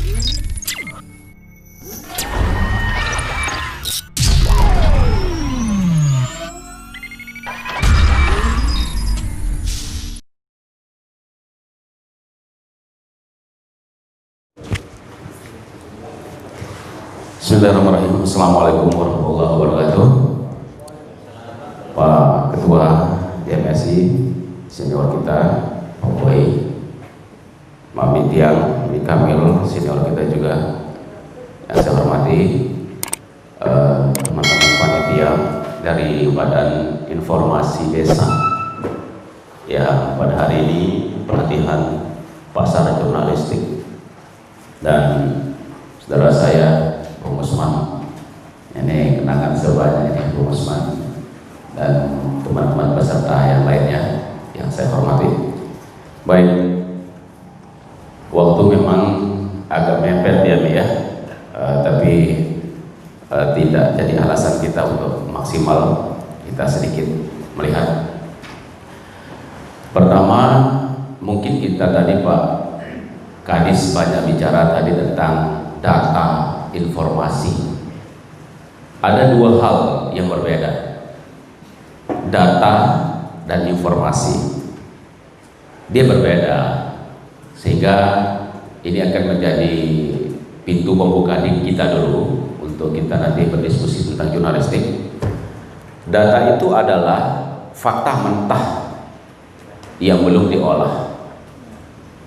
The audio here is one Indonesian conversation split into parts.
Bismillahirrahmanirrahim. Assalamualaikum warahmatullahi wabarakatuh. Pak Ketua DMSI, senior kita, Pak Boy, Mami Tiang, Mami Kamil, senior kita juga yang saya hormati, teman-teman panitia dari Badan Informasi Desa yang pada hari ini pelatihan pasar jurnalistik, dan saudara saya Bung Usman, ini kenangan sebanyak ini Bung Usman, dan teman-teman peserta yang lainnya yang saya hormati. Baik, waktu memang agak mepet ya, tapi tidak jadi alasan kita untuk maksimal. Kita sedikit melihat. Pertama, mungkin kita tadi Pak Kadis banyak bicara tadi tentang data, informasi. Ada dua hal yang berbeda, data dan informasi. Dia berbeda, sehingga ini akan menjadi pintu pembuka diri kita dulu untuk kita nanti berdiskusi tentang jurnalistik. Data itu adalah fakta mentah yang belum diolah.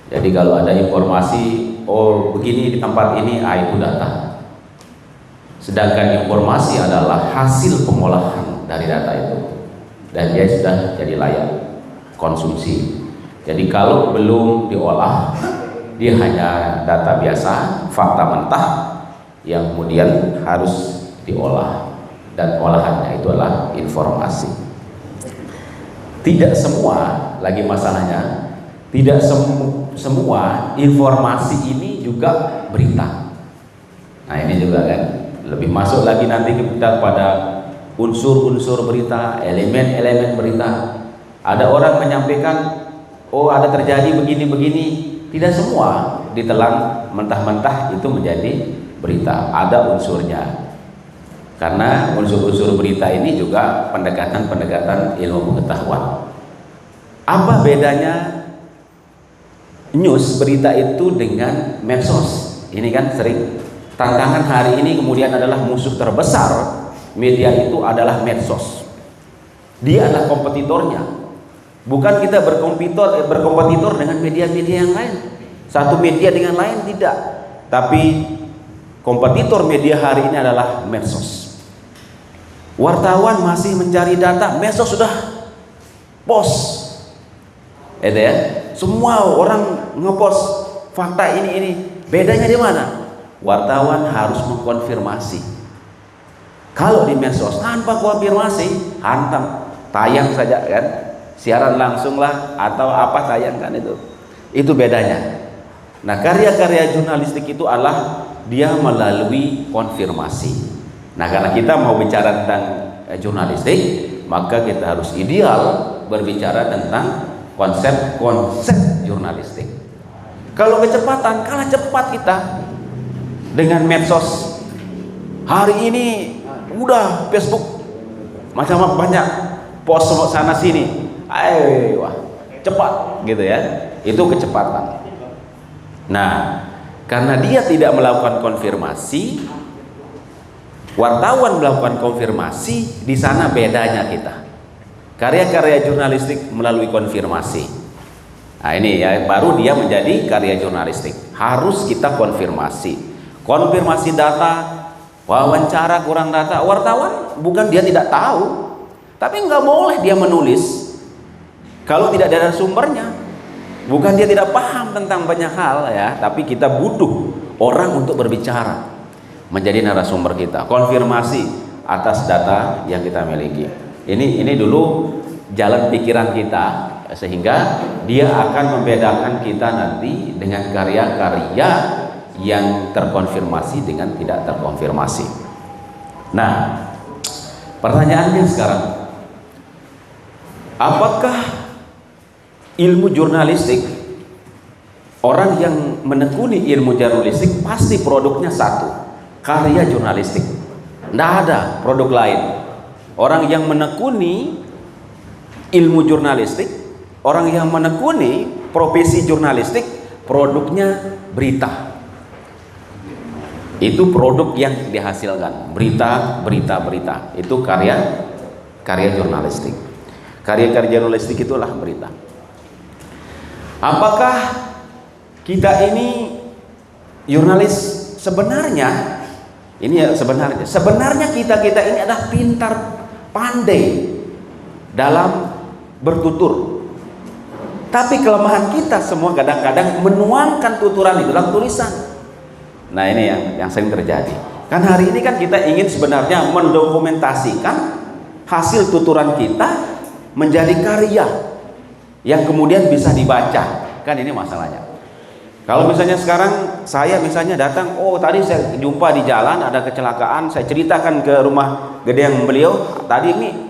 Jadi kalau ada informasi, oh begini di tempat ini, itu data. Sedangkan informasi adalah hasil pengolahan dari data itu, dan dia sudah jadi layak konsumsi. Jadi kalau belum diolah, dia hanya data biasa, fakta mentah yang kemudian harus diolah, dan olahannya itu adalah informasi. Tidak semua, lagi masalahnya, tidak semua informasi ini juga berita. Nah ini juga kan lebih masuk lagi nanti kita pada unsur-unsur berita, elemen-elemen berita. Ada orang menyampaikan, oh ada terjadi begini-begini. Tidak semua ditelan mentah-mentah itu menjadi berita. Ada unsurnya. Karena unsur-unsur berita ini juga pendekatan-pendekatan ilmu pengetahuan. Apa bedanya news, berita itu, dengan medsos? Ini kan sering tantangan hari ini kemudian adalah musuh terbesar media itu adalah medsos. Dia adalah kompetitornya. Bukan kita berkompetitor dengan media-media yang lain, satu media dengan lain, tidak. Tapi kompetitor media hari ini adalah medsos. Wartawan masih mencari data, medsos sudah post. Itu ya. Semua orang ngepost fakta ini. Bedanya di mana? Wartawan harus mengkonfirmasi. Kalau di medsos tanpa konfirmasi, hantam, tayang saja kan, siaran langsung lah atau apa, tayang kan, itu bedanya. Nah karya-karya jurnalistik itu adalah dia melalui konfirmasi. Nah karena kita mau bicara tentang jurnalistik, maka kita harus ideal berbicara tentang konsep jurnalistik. Kalau kecepatan, kalah cepat kita dengan medsos. Hari ini udah Facebook macam banyak post sana sini, wah cepat gitu ya, itu kecepatan. Nah karena dia tidak melakukan konfirmasi, wartawan melakukan konfirmasi, di sana bedanya kita. Karya-karya jurnalistik melalui konfirmasi. Nah ini ya, baru dia menjadi karya jurnalistik. Harus kita konfirmasi. Konfirmasi data, wawancara kurang data. Wartawan bukan dia tidak tahu, tapi nggak boleh dia menulis kalau tidak ada sumbernya. Bukan dia tidak paham tentang banyak hal ya, tapi kita butuh orang untuk berbicara, menjadi narasumber kita. Konfirmasi atas data yang kita miliki. Ini dulu jalan pikiran kita, sehingga dia akan membedakan kita nanti dengan karya-karya yang terkonfirmasi dengan tidak terkonfirmasi. Nah, pertanyaannya sekarang, apakah ilmu jurnalistik Orang yang menekuni ilmu jurnalistik pasti produknya satu, karya jurnalistik. Tidak ada produk lain. Orang yang menekuni ilmu jurnalistik, orang yang menekuni profesi jurnalistik, produknya berita. Itu produk yang dihasilkan, berita. Itu karya jurnalistik. Karya jurnalistik itulah berita. Apakah kita ini jurnalis sebenarnya? Ini ya sebenarnya kita ini adalah pintar, pandai dalam bertutur. Tapi kelemahan kita semua kadang-kadang menuangkan tuturan itu dalam tulisan. Nah, ini yang sering terjadi. Kan hari ini kan kita ingin sebenarnya mendokumentasikan hasil tuturan kita menjadi karya yang kemudian bisa dibaca. Kan ini masalahnya. Kalau misalnya sekarang saya misalnya datang, oh tadi saya jumpa di jalan ada kecelakaan, saya ceritakan ke rumah gede yang beliau, tadi ini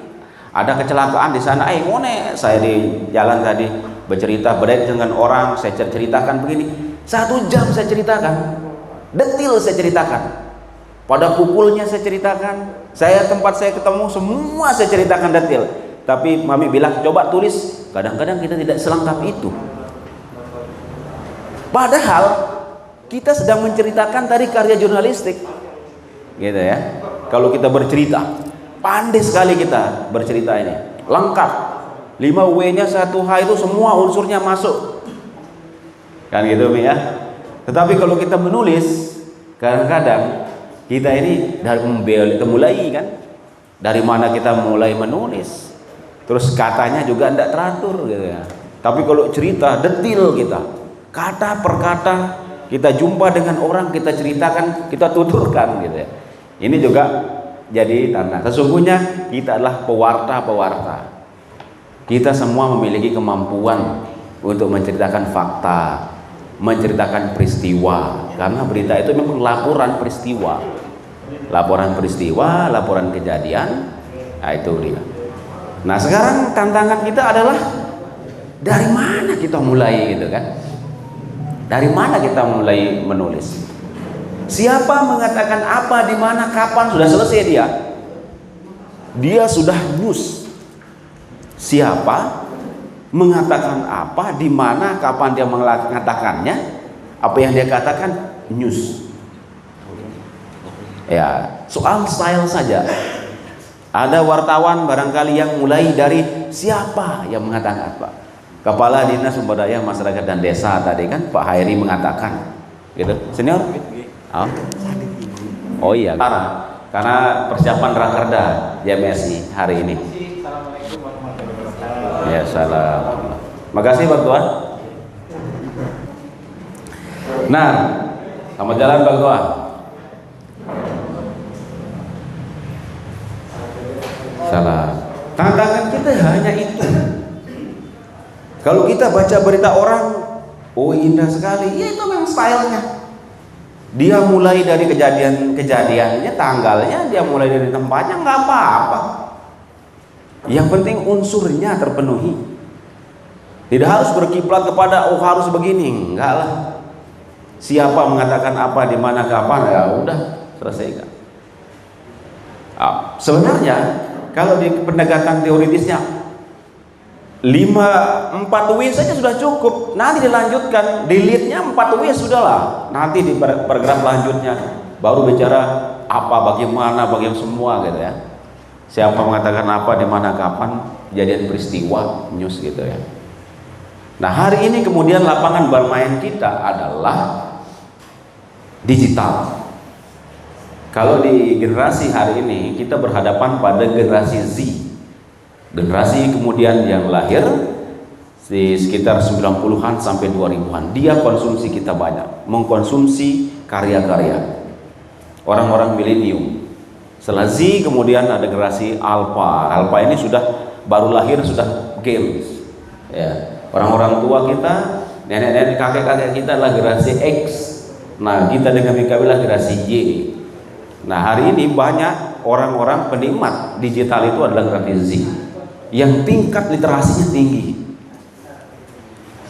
ada kecelakaan di sana, ngone saya di jalan tadi bercerita dengan orang, saya ceritakan begini, 1 jam saya ceritakan, detil saya ceritakan, pada pukulnya saya ceritakan, tempat saya ketemu semua saya ceritakan detil. Tapi mami bilang coba tulis, kadang-kadang kita tidak selengkap itu. Padahal kita sedang menceritakan tadi karya jurnalistik, gitu ya. Kalau kita bercerita, pandai sekali kita bercerita ini, lengkap. 5W-nya 1H itu semua unsurnya masuk, kan gitu ya. Tetapi kalau kita menulis, kadang-kadang kita ini dari mulai kan, dari mana kita mulai menulis, terus katanya juga tidak teratur, gitu ya. Tapi kalau cerita detil kita. Kata per kata kita jumpa dengan orang, kita ceritakan, kita tuturkan gitu ya. Ini juga jadi tanda. Sesungguhnya kita adalah pewarta. Kita semua memiliki kemampuan untuk menceritakan fakta, menceritakan peristiwa. Karena berita itu memang laporan peristiwa, laporan kejadian. Nah, itu dia. Nah, sekarang tantangan kita adalah dari mana kita mulai gitu kan? Dari mana kita mulai menulis? Siapa mengatakan apa, di mana, kapan, sudah selesai dia. Dia sudah news. Siapa mengatakan apa, di mana, kapan dia mengatakannya, apa yang dia katakan, news. Ya, soal style saja. Ada wartawan barangkali yang mulai dari siapa yang mengatakan apa. Kepala Dinas Sumber Daya Masyarakat dan Desa tadi kan Pak Hairi mengatakan, gitu, senior. Oh iya, karena persiapan rakerda JMSI hari ini. Ya, salam. Makasih Pak Tua. Nah, selamat jalan Pak Tua. Salam. Tantangan kita hanya itu. Kalau kita baca berita orang, oh indah sekali, ya itu memang stylenya. Dia mulai dari kejadiannya, tanggalnya, dia mulai dari tempatnya, nggak apa-apa. Yang penting unsurnya terpenuhi. Tidak harus berkiblat kepada oh harus begini, enggak lah. Siapa mengatakan apa, di mana, kapan, ya udah selesaikan. Sebenarnya kalau di pendekatan teoritisnya 4W saja sudah cukup. Nanti dilanjutkan, delete-nya 4W sudahlah. Nanti di paragraf selanjutnya baru bicara apa, bagaimana, semua gitu ya. Siapa mengatakan apa, di mana, kapan, kejadian peristiwa, news gitu ya. Nah, hari ini kemudian lapangan bermain kita adalah digital. Kalau di generasi hari ini kita berhadapan pada generasi Z. Generasi kemudian yang lahir di sekitar 90-an sampai 2000-an. Dia konsumsi kita banyak, mengkonsumsi karya-karya orang-orang milenium. Setelah Z kemudian ada generasi Alpha. Alpha ini sudah baru lahir, sudah games ya. Orang-orang tua kita, nenek-nenek, kakek-kakek kita adalah generasi X. Nah, kita dengan adalah generasi Y. Nah, hari ini banyak orang-orang penikmat digital itu adalah generasi Z yang tingkat literasinya tinggi.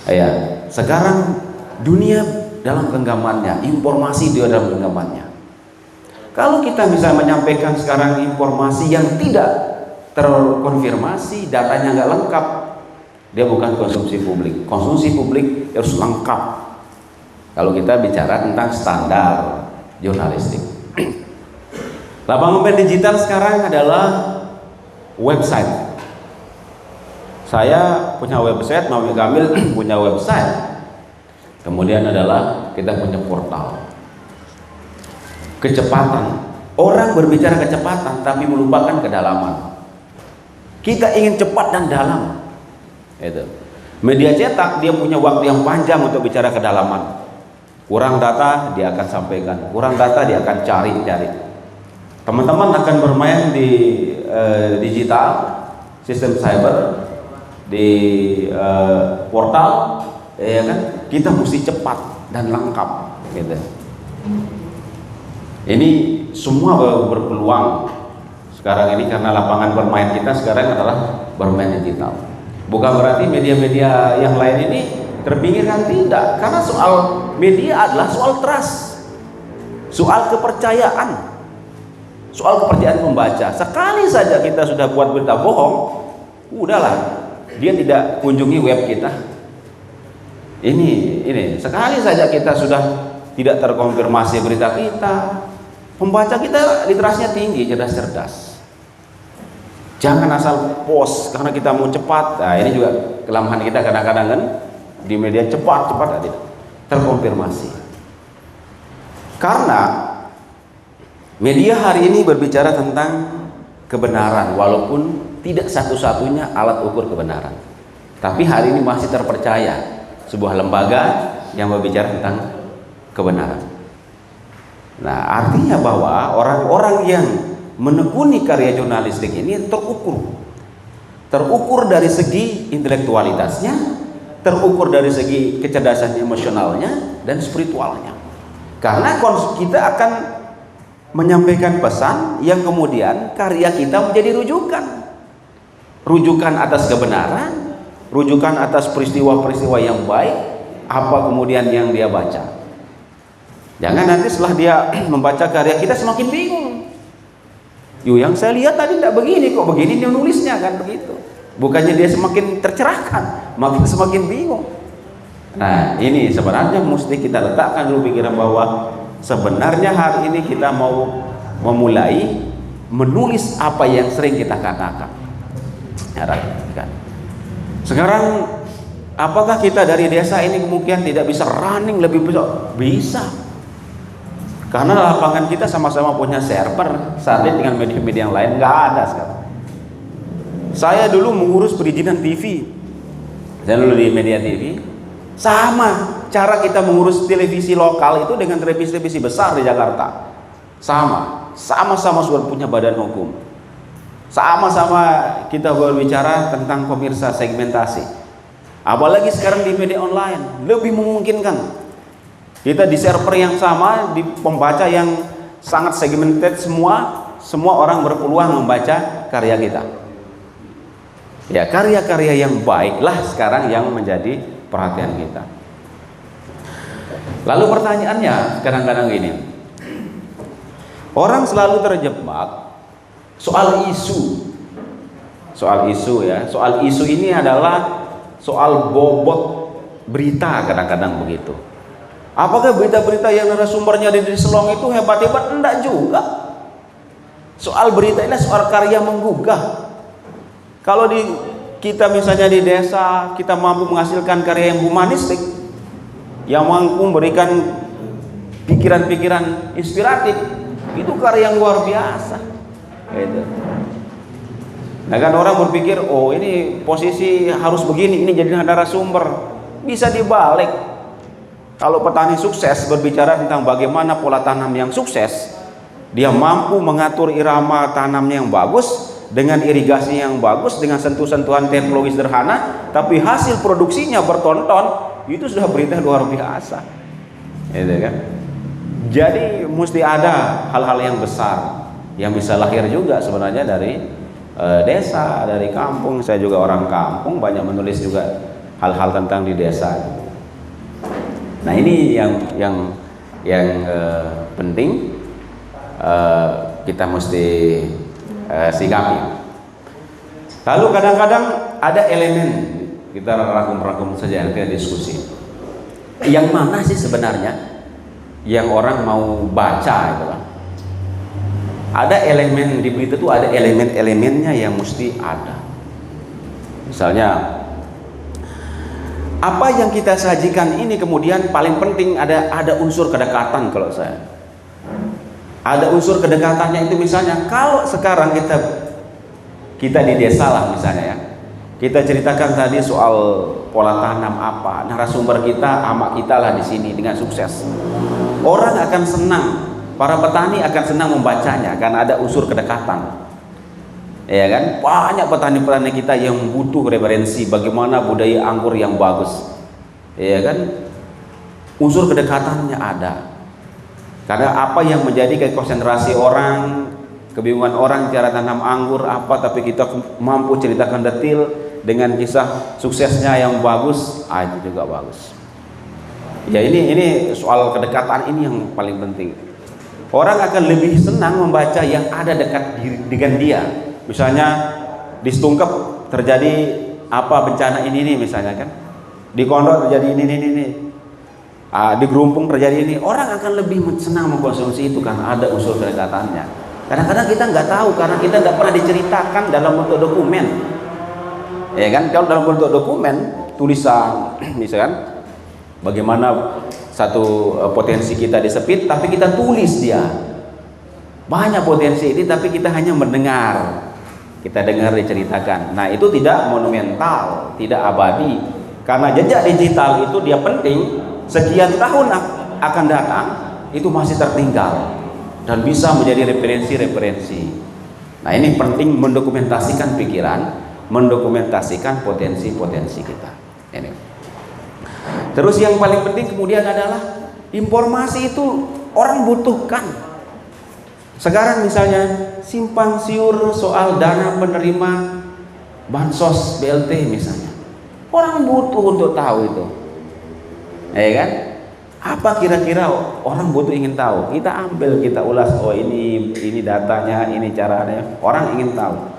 Ya, sekarang dunia dalam genggamannya, informasi dia dalam genggamannya. Kalau kita bisa menyampaikan sekarang informasi yang tidak terkonfirmasi, datanya nggak lengkap, dia bukan konsumsi publik. Konsumsi publik harus lengkap. Kalau kita bicara tentang standar jurnalistik. Lapangan web digital sekarang adalah website. Saya punya website, Muhammad Kamil punya website. Kemudian adalah kita punya portal. Kecepatan. Orang berbicara kecepatan tapi melupakan kedalaman. Kita ingin cepat dan dalam. Itu. Media cetak dia punya waktu yang panjang untuk bicara kedalaman. Kurang data dia akan sampaikan, kurang data dia akan cari. Teman-teman akan bermain di digital, sistem cyber, di portal, ya kan? Kita mesti cepat dan lengkap, gitu. Ini semua berpeluang sekarang ini karena lapangan bermain kita sekarang adalah bermain digital. Bukan berarti media-media yang lain ini terpinggirkan, tidak, karena soal media adalah soal trust, soal kepercayaan, soal kepercayaan pembaca. Sekali saja kita sudah buat berita bohong, udahlah, dia tidak kunjungi web kita. Ini sekali saja kita sudah tidak terkonfirmasi berita kita, pembaca kita literasinya tinggi, cerdas. Jangan asal post karena kita mau cepat. Nah, ini juga kelemahan kita kadang-kadang kan, di media cepat tidak terkonfirmasi. Karena media hari ini berbicara tentang kebenaran, walaupun tidak satu-satunya alat ukur kebenaran. Tapi hari ini masih terpercaya sebuah lembaga yang berbicara tentang kebenaran. Nah, artinya bahwa orang-orang yang menekuni karya jurnalistik ini terukur dari segi intelektualitasnya, terukur dari segi kecerdasan emosionalnya dan spiritualnya. Karena kita akan menyampaikan pesan yang kemudian karya kita menjadi rujukan atas kebenaran, rujukan atas peristiwa-peristiwa yang baik, apa kemudian yang dia baca. Jangan nanti setelah dia membaca karya kita semakin bingung. Yang saya lihat tadi tidak begini, kok begini dia nulisnya, kan begitu. Bukannya dia semakin tercerahkan, makin semakin bingung. Nah, ini sebenarnya mesti kita letakkan dulu pikiran bahwa sebenarnya hari ini kita mau memulai menulis apa yang sering kita katakan. Sekarang apakah kita dari desa ini kemungkinan tidak bisa running lebih besar? Bisa. Karena lapangan kita sama-sama punya server, saat ini dengan media-media yang lain nggak ada sekarang. Saya dulu mengurus perizinan TV, saya dulu di media TV, sama cara kita mengurus televisi lokal itu dengan televisi besar di Jakarta, sama-sama sudah punya badan hukum, sama-sama kita berbicara tentang pemirsa segmentasi. Apalagi sekarang di media online lebih memungkinkan. Kita di server yang sama, di pembaca yang sangat segmented, semua orang berpeluang membaca karya kita. Ya, karya-karya yang baiklah sekarang yang menjadi perhatian kita. Lalu pertanyaannya kadang-kadang gini, orang selalu terjebak soal isu ya. Soal isu ini adalah soal bobot berita, kadang-kadang begitu. Apakah berita-berita yang narasumbernya di Selong itu hebat-hebat? Enggak juga. Soal berita ini soal karya menggugah. Kalau kita misalnya di desa, kita mampu menghasilkan karya yang humanistik, yang mampu memberikan pikiran-pikiran inspiratif, itu karya yang luar biasa. Gitu. Nah kan orang berpikir, oh ini posisi harus begini, ini jadi narasumber. Bisa dibalik. Kalau petani sukses berbicara tentang bagaimana pola tanam yang sukses, dia mampu mengatur irama tanamnya yang bagus, dengan irigasi yang bagus, dengan sentuh-sentuhan teknologi sederhana, tapi hasil produksinya bertonton, itu sudah berita luar biasa. Gitu kan? Jadi mesti ada hal-hal yang besar yang bisa lahir juga sebenarnya dari desa, dari kampung. Saya juga orang kampung, banyak menulis juga hal-hal tentang di desa. Nah ini yang penting kita mesti sikapi. Lalu kadang-kadang ada elemen, kita rangkum saja, kita diskusi. Yang mana sih sebenarnya yang orang mau baca itu kan? Ada elemen di berita itu, ada elemen-elemennya yang mesti ada. Misalnya apa yang kita sajikan ini kemudian paling penting ada unsur kedekatan. Kalau saya ada unsur kedekatannya itu, misalnya kalau sekarang kita di desa lah misalnya ya, kita ceritakan tadi soal pola tanam apa, narasumber kita amak kita lah di sini dengan sukses, orang akan senang, para petani akan senang membacanya karena ada unsur kedekatan. Ya kan, banyak petani-petani kita yang butuh referensi bagaimana budaya anggur yang bagus. Ya kan, unsur kedekatannya ada. Karena apa yang menjadi konsentrasi orang, kebingungan orang cara tanam anggur apa, tapi kita mampu ceritakan detail dengan kisah suksesnya yang bagus, itu juga bagus. Ya ini soal kedekatan ini yang paling penting. Orang akan lebih senang membaca yang ada dekat dengan dia. Misalnya di Setungkep terjadi apa bencana ini misalnya kan, di Kondor terjadi ini. Di Gerumpung terjadi ini, orang akan lebih senang mengkonsumsi itu karena ada unsur kedekatannya. Kadang-kadang kita nggak tahu karena kita nggak pernah diceritakan dalam bentuk dokumen. Ya kan, kalau dalam bentuk dokumen tulisan misalkan bagaimana satu potensi kita disepit, tapi kita tulis dia. Banyak potensi ini tapi kita hanya mendengar. Kita dengar diceritakan. Nah, itu tidak monumental, tidak abadi. Karena jejak digital itu dia penting, sekian tahun akan datang itu masih tertinggal dan bisa menjadi referensi-referensi. Nah, ini penting mendokumentasikan pikiran, mendokumentasikan potensi-potensi kita. Ini. Terus yang paling penting kemudian adalah informasi itu orang butuhkan. Sekarang misalnya simpang siur soal dana penerima bansos BLT misalnya, orang butuh untuk tahu itu, ya kan? Apa kira-kira orang butuh ingin tahu? Kita ambil, kita ulas. Oh ini datanya, ini caranya. Orang ingin tahu,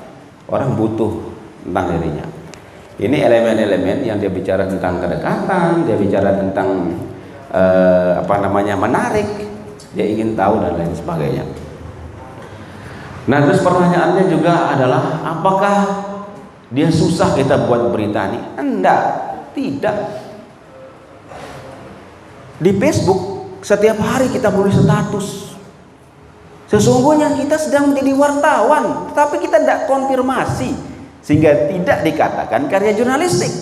orang butuh tentang dirinya. Ini elemen-elemen yang dia bicara tentang kedekatan, dia bicara tentang menarik, dia ingin tahu dan lain sebagainya. Nah, terus pertanyaannya juga adalah apakah dia susah kita buat berita ini? Enggak, tidak. Di Facebook setiap hari kita menulis status. Sesungguhnya kita sedang menjadi wartawan, tapi kita tidak konfirmasi sehingga tidak dikatakan karya jurnalistik.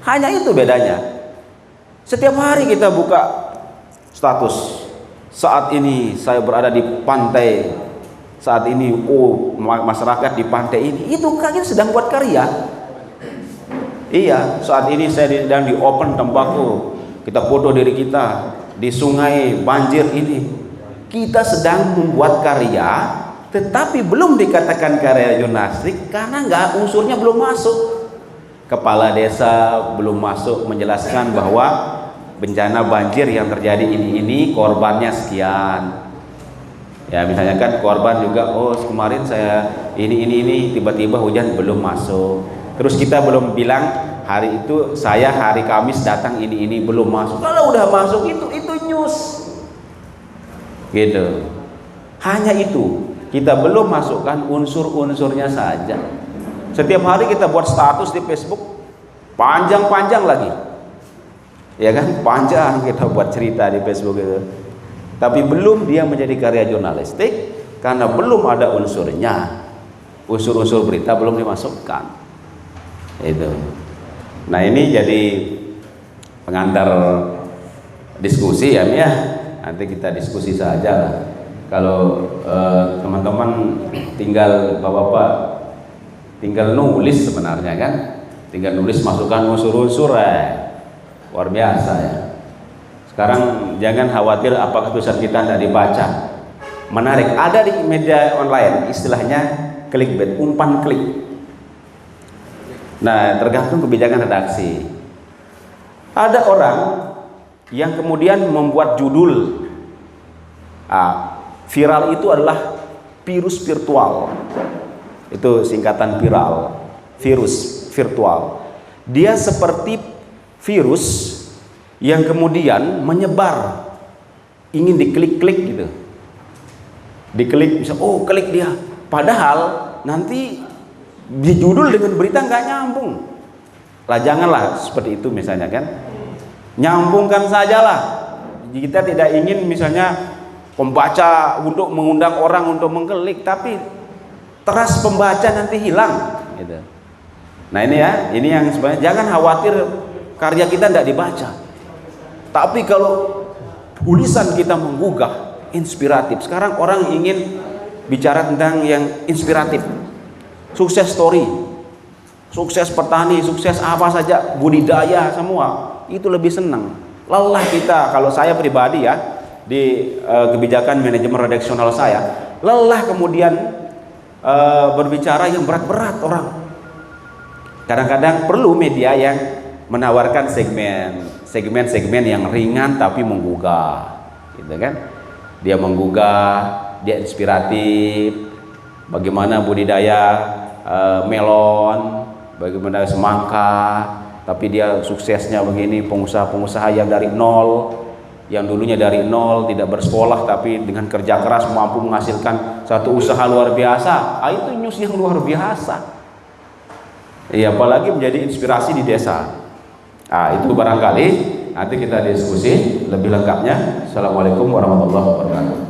Hanya itu bedanya. Setiap hari kita buka status. Saat ini saya berada di pantai. Saat ini masyarakat di pantai ini, itu kalian sedang buat karya. Iya, saat ini saya sedang di open tembakau, kita foto diri kita di sungai banjir ini. Kita sedang membuat karya, tetapi belum dikatakan karya jurnalistik karena unsurnya belum masuk. Kepala desa belum masuk menjelaskan bahwa bencana banjir yang terjadi ini korbannya sekian. Ya misalnya kan korban juga, kemarin saya ini tiba-tiba hujan belum masuk. Terus kita belum bilang hari itu saya hari Kamis datang ini belum masuk. Kalau udah masuk itu news. Gitu. Hanya itu. Kita belum masukkan unsur-unsurnya saja. Setiap hari kita buat status di Facebook panjang-panjang lagi. Ya kan? Panjang kita buat cerita di Facebook itu. Tapi belum dia menjadi karya jurnalistik karena belum ada unsurnya. Unsur-unsur berita belum dimasukkan. Itu. Nah, ini jadi pengantar diskusi ya, Mia. Nanti kita diskusi saja lah. Kalau teman-teman tinggal Bapak-bapak tinggal nulis sebenarnya kan. Tinggal nulis masukkan unsur-unsur luar biasa ya. Sekarang jangan khawatir apakah tulisan kita tidak dibaca. Menarik, ada di media online istilahnya clickbait, umpan klik. Nah, tergantung kebijakan redaksi. Ada orang yang kemudian membuat judul. Viral itu adalah virus virtual. Itu singkatan viral, virus virtual. Dia seperti virus yang kemudian menyebar, ingin diklik-klik gitu. Diklik, bisa, oh klik dia. Padahal nanti di judul dengan berita nggak nyambung. Lah janganlah seperti itu misalnya kan. Nyambungkan sajalah. Kita tidak ingin misalnya pembaca untuk mengundang orang untuk mengklik, tapi teras pembaca nanti hilang gitu. Nah ini ya, ini yang sebenarnya jangan khawatir karya kita tidak dibaca. Tapi kalau tulisan kita menggugah, inspiratif. Sekarang orang ingin bicara tentang yang inspiratif. Sukses story, sukses petani, sukses apa saja, budidaya semua. Itu lebih senang. Lelah kita, kalau saya pribadi ya, di kebijakan manajemen redaksional saya, lelah kemudian berbicara yang berat-berat orang. Kadang-kadang perlu media yang menawarkan segmen yang ringan tapi menggugah, gitu kan? Dia menggugah, dia inspiratif. Bagaimana budidaya melon, bagaimana semangka, tapi dia suksesnya begini. Pengusaha-pengusaha yang dari nol, yang dulunya dari nol, tidak bersekolah tapi dengan kerja keras mampu menghasilkan satu usaha luar biasa. Itu news yang luar biasa. Iya, apalagi menjadi inspirasi di desa. Itu barangkali nanti kita diskusi lebih lengkapnya. Assalamualaikum warahmatullahi wabarakatuh.